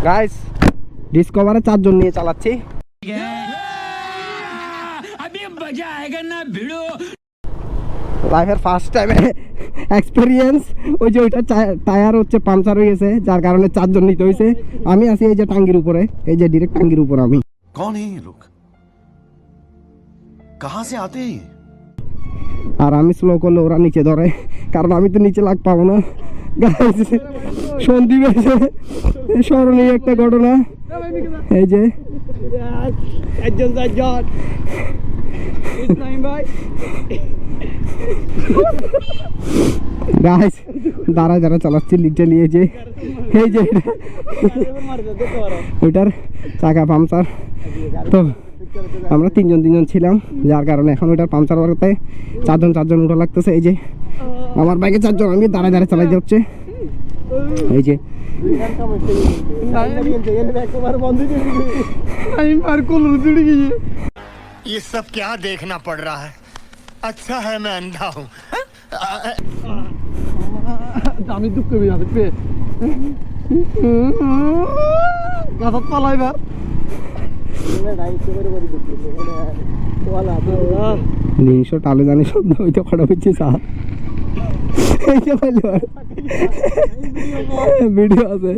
Guys ডিসকভারে 4 জন নিয়ে চালাচ্ছি। লাইফের ফার্স্ট টাইম এক্সপেরিয়েন্স। ওই যে ওইটা টায়ার হচ্ছে পাংচার হয়ে গেছে, যার কারণে 4 জন নিতে হয়েছে। আমি আছি এই যে টাঙ্গির উপরে, এই যে ডিরেক্ট টাঙ্গির উপর আমি। कौन है ये लोग, कहां से आते हैं? আর আমি স্লো করলে ওরা নিচে ধরে, কারণ আমি তো নিচে লাগ পাবো না। গাইস সন্দীপ এসে স্মরণীয় একটা ঘটনা। এই যে গাইস দাঁড়া যারা চালাচ্ছি লিটালি, এই যে ওইটার চাকা পাংচার। তো আমরা 3 জন ছিলাম, যার কারণে এখন ওইটার পাংচার করতে 4 জন উঠা লাগতেছে। এই যে আমার বাইকে 4 জন, আমি দাঁড়ায় চালাইতে হচ্ছে। এই যে ये सब क्या देखना पड़ रहा है? अच्छा है मैं अंधा हूँ। আমি দুঃখ করি না দেখবে গাছ পালাইবা জিনিসও টালে জানি শব্দ হইতে খড়া হচ্ছে চা ভিডিও আছে।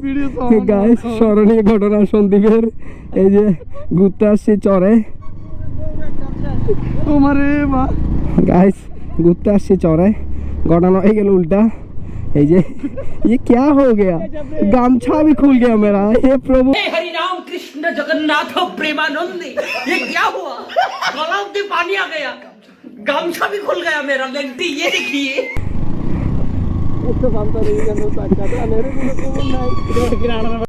গাইস স্মরণীয় ঘটনা সন্দীপের, এই যে ঘুরতে আসছি চরে। তোমারে গাইস ঘুরতে আসছি চরে, ঘটনা হয়ে গেল উল্টা। এই যে ये क्या हो गया, गामछा भी खुल गया मेरा। हे प्रभु, हरि राम कृष्ण जगन्नाथ प्रेमानंद, ये क्या हुआ? गला में पानी आ गया, गामछा भी खुल गया मेरा। लेंटी ये देखिए।